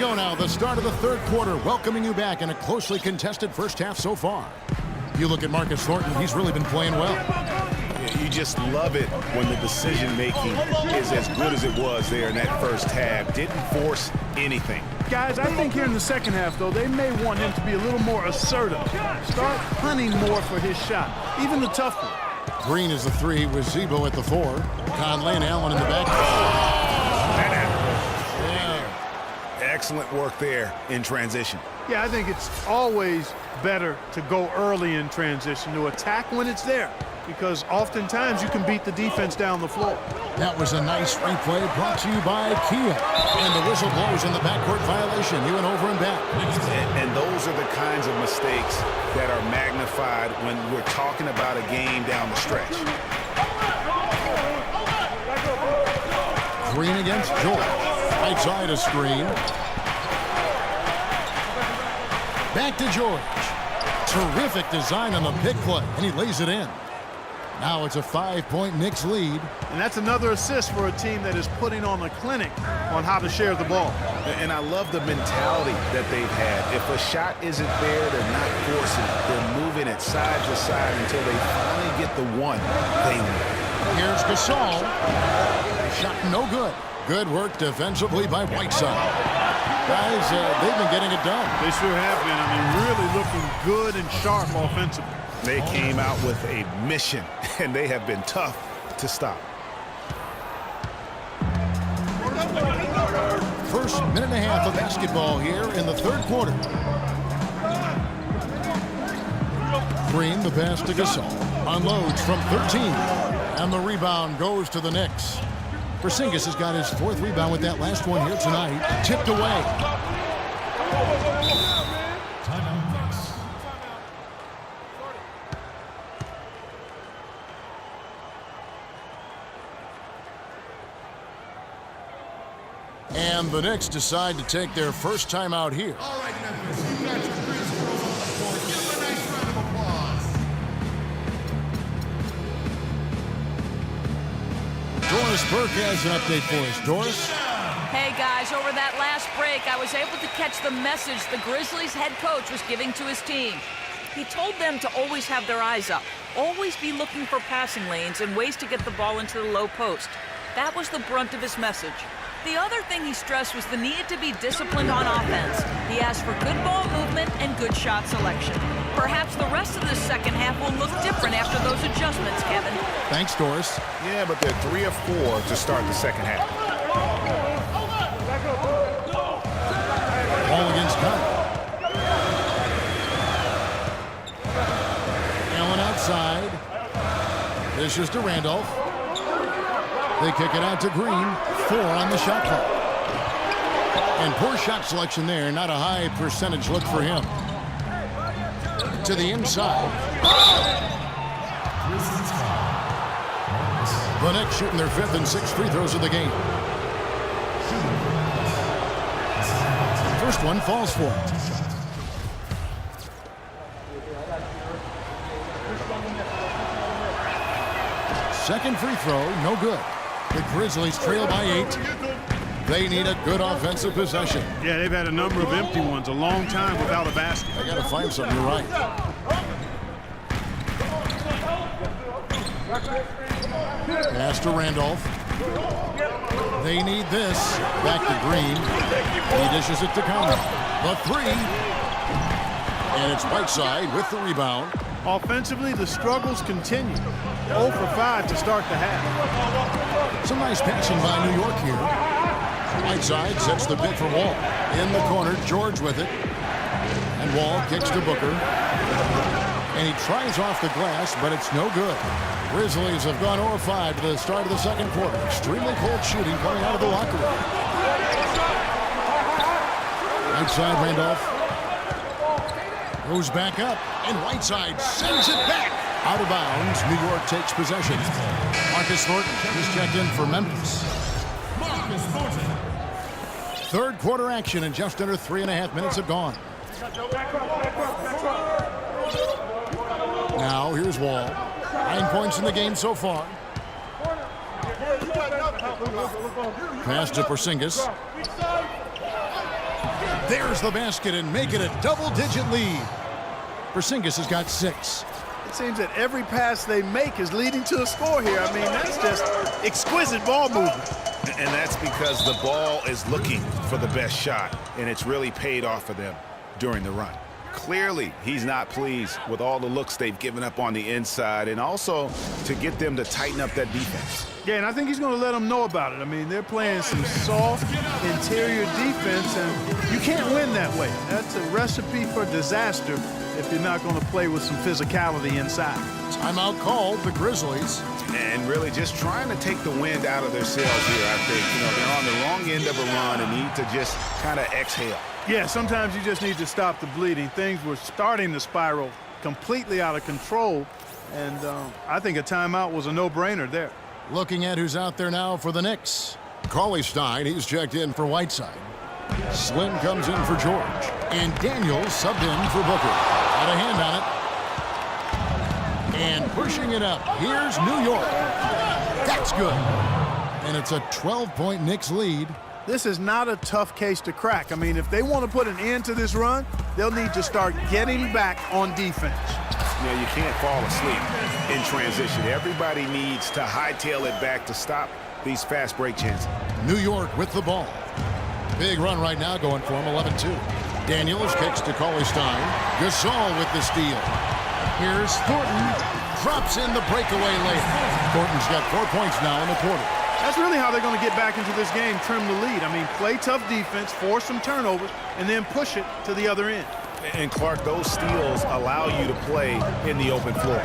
go now, the start of the third quarter, welcoming you back in a closely contested first half so far. You look at Marcus Thornton, he's really been playing well. You just love it when the decision-making is as good as it was there in that first half. Didn't force anything. Guys, I think here in the second half, though, they may want him to be a little more assertive. Start hunting more for his shot, even the tough one. Green is the 3 with Zebo at the 4. Conley and Allen in the back. Excellent work there in transition. Yeah, I think it's always better to go early in transition, to attack when it's there, because oftentimes you can beat the defense down the floor. That was a nice replay brought to you by Kia. And the whistle blows in the backcourt violation. He went over and back. And those are the kinds of mistakes that are magnified when we're talking about a game down the stretch. Green against George. Right side a screen. Back to George. Terrific design on the pick play, and he lays it in. Now it's a 5-point Knicks lead. And that's another assist for a team that is putting on a clinic on how to share the ball. And I love the mentality that they've had. If a shot isn't there, they're not forcing it. They're moving it side to side until they finally get the one they want. Here's Gasol. Shot no good. Good work defensively by Whiteside. Guys, they've been getting it done. They sure have been. I mean, really looking good and sharp offensively. They came out with a mission, and they have been tough to stop. First minute and a half of basketball here in the third quarter. Green, the pass to Gasol. Unloads from 13. And the rebound goes to the Knicks. Porzingis has got his 4th rebound with that last one here tonight. Tipped away. And the Knicks decide to take their first time out here. All right, Memphis, you got your Grizzlies on the floor. Give them a nice round of applause. Doris Burke has an update for us. Doris? Hey, guys, over that last break, I was able to catch the message the Grizzlies head coach was giving to his team. He told them to always have their eyes up, always be looking for passing lanes and ways to get the ball into the low post. That was the brunt of his message. The other thing he stressed was the need to be disciplined on offense. He asked for good ball movement and good shot selection. Perhaps the rest of the second half will look different after those adjustments, Kevin. Thanks, Doris. Yeah, but they're 3 of 4 to start the second half. Ball against Conley. Allen outside. This is to Randolph. They kick it out to Green. 4 on the shot clock. And poor shot selection there. Not a high percentage look for him. To the inside. The Knicks shooting their 5th and 6th free throws of the game. First one falls for it. Second free throw, no good. The Grizzlies trail by 8. They need a good offensive possession. Yeah, they've had a number of empty ones, a long time without a basket. They got to find something, you're right. Pass to Randolph. They need this. Back to Green. He dishes it to Conley. The 3. And it's Whiteside with the rebound. Offensively, the struggles continue. 0 for 5 to start the half. Some nice passing by New York here. Whiteside sets the pick for Wall. In the corner, George with it. And Wall kicks to Booker. And he tries off the glass, but it's no good. Grizzlies have gone 0 for 5 to the start of the second quarter. Extremely cold shooting coming out of the locker room. Outside Randolph. Goes back up, and Whiteside sends it back. Out of bounds, New York takes possession. Marcus Thornton is checked in for Memphis. Marcus Thornton. Third quarter action, and just under 3.5 minutes have gone. Now, here's Wall. 9 points in the game so far. Pass to Porzingis. There's the basket and make it a double-digit lead. Porzingis has got 6. It seems that every pass they make is leading to a score here. I mean, that's just exquisite ball movement. And that's because the ball is looking for the best shot, and it's really paid off for them during the run. Clearly, he's not pleased with all the looks they've given up on the inside, and also to get them to tighten up that defense. Yeah, and I think he's going to let them know about it. I mean, they're playing some soft interior defense, and you can't win that way. That's a recipe for disaster if you're not going to play with some physicality inside. Timeout called, the Grizzlies. And really just trying to take the wind out of their sails here, I think. You know, they're on the wrong end of a run and need to just kind of exhale. Yeah, sometimes you just need to stop the bleeding. Things were starting to spiral completely out of control, and I think a timeout was a no-brainer there. Looking at who's out there now for the Knicks. Cauley-Stein, he's checked in for Whiteside. Slim comes in for George. And Daniels subbed in for Booker. Got a hand on it. And pushing it up, here's New York. That's good. And it's a 12-point Knicks lead. This is not a tough case to crack. I mean, if they want to put an end to this run, they'll need to start getting back on defense. You know, you can't fall asleep in transition. Everybody needs to hightail it back to stop these fast break chances. New York with the ball. Big run right now going for him, 11-2. Daniels kicks to Cauley-Stein. Gasol with the steal. Here's Thornton. Drops in the breakaway late. Thornton's got 4 points now in the quarter. That's really how they're going to get back into this game, trim the lead. I mean, play tough defense, force some turnovers, and then push it to the other end. And, Clark, those steals allow you to play in the open floor.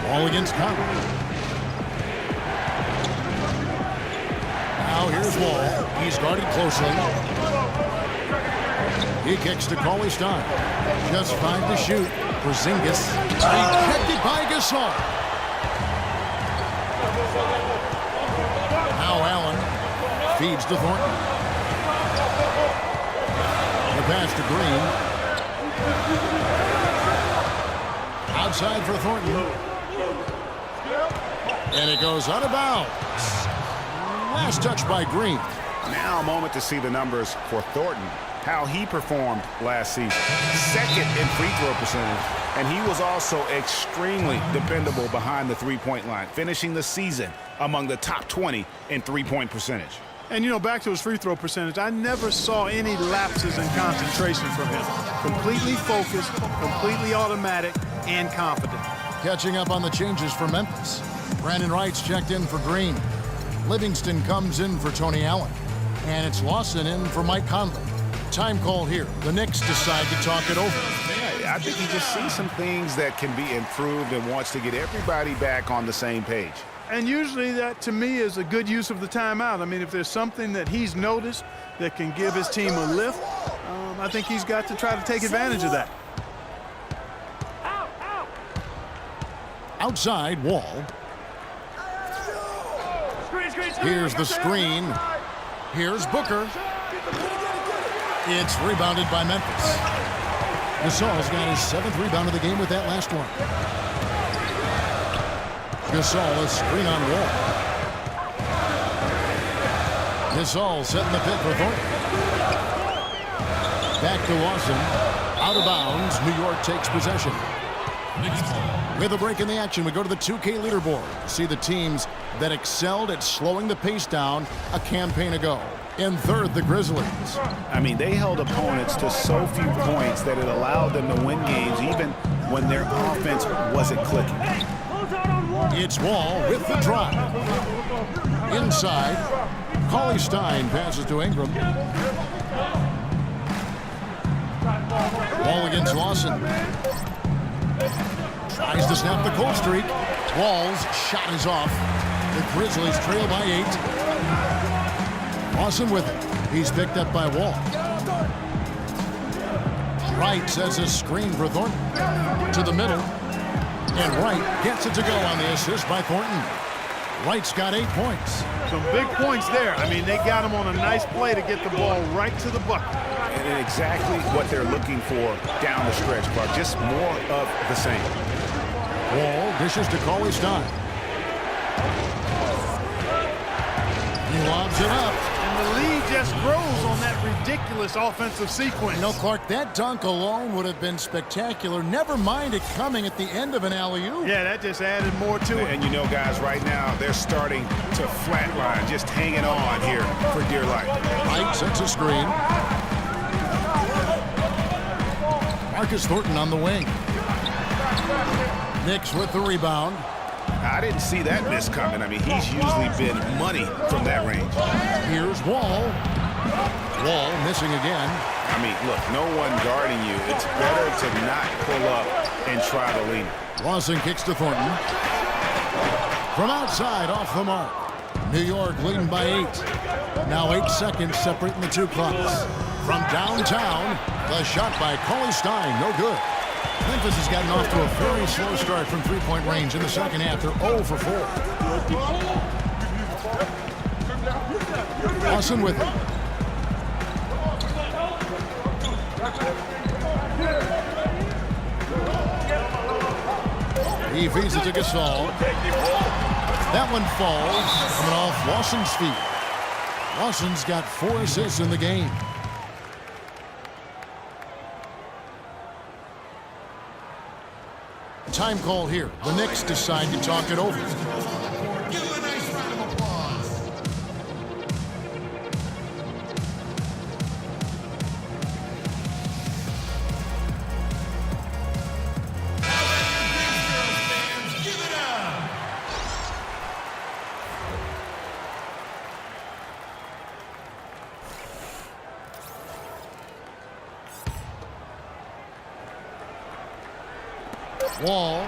Ball against Conley. Now here's Wall. He's guarded closely. He kicks to Cauley-Stein. Just 5 to shoot. Porzingis. Ejected by Gasol. Now Allen feeds to Thornton. The pass to Green. Outside for Thornton. And it goes out of bounds. Last touch by Green. Now a moment to see the numbers for Thornton, how he performed last season. Second in free throw percentage, and he was also extremely dependable behind the three-point line, finishing the season among the top 20 in three-point percentage. And, you know, back to his free throw percentage, I never saw any lapses in concentration from him. Completely focused, completely automatic, and confident. Catching up on the changes for Memphis. Brandon Wright's checked in for Green. Livingston comes in for Tony Allen. And it's Lawson in for Mike Conley. Time call here. The Knicks decide to talk it over. Yeah, I think he just sees some things that can be improved and wants to get everybody back on the same page. And usually that, to me, is a good use of the timeout. I mean, if there's something that he's noticed that can give his team a lift, I think he's got to try to take advantage of that. Outside, Wall. Here's the screen. Here's Booker. It's rebounded by Memphis. Gasol's got his 7th rebound of the game with that last one. Gasol is screen on Wall. Gasol setting the pick for Thornton. Back to Lawson. Out of bounds. New York takes possession. With a break in the action, we go to the 2K leaderboard to see the teams that excelled at slowing the pace down a campaign ago. In third, the Grizzlies. I mean, they held opponents to so few points that it allowed them to win games even when their offense wasn't clicking. It's Wall with the drive. Inside, Cauley-Stein passes to Ingram. Wall against Lawson. Tries to snap the cold streak. Wall's shot is off. The Grizzlies trail by 8. Lawson with it. He's picked up by Wall. Wright sets a screen for Thornton. To the middle. And Wright gets it to go on the assist by Thornton. Wright's got 8 points. Some big points there. I mean, they got him on a nice play to get the ball right to the bucket. And exactly what they're looking for down the stretch, Clark. Just more of the same. Wall dishes to Cauley-Stein. He lobs it up. And the lead just grows on that ridiculous offensive sequence. You know, Clark, that dunk alone would have been spectacular. Never mind it coming at the end of an alley-oop. Yeah, that just added more to it. And you know, guys, right now, they're starting to flatline, just hanging on here for dear life. Knight sets a screen. Marcus Thornton on the wing. Knicks with the rebound. I didn't see that miss coming. I mean, he's usually been money from that range. Here's Wall. Wall missing again. I mean, look, no one guarding you. It's better to not pull up and try to lean. Lawson kicks to Thornton. From outside, off the mark. New York leading by 8. Now 8 seconds separating the two clocks. From downtown, the shot by Cauley Stein, no good. Memphis has gotten off to a very slow start from three-point range in the second half. They're 0 for 4. Lawson with it. He feeds it to Gasol. That one falls, coming off Lawson's feet. Lawson's got 4 assists in the game. Time call here. The Knicks decide to talk it over. Give him a nice round of applause. How about your Grease Girls fans? Give it up. Wall.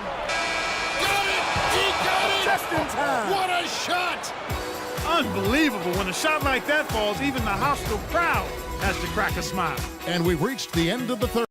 Got it! He got it! Just in time. What a shot! Unbelievable. When a shot like that falls, even the hostile crowd has to crack a smile. And we've reached the end of the third.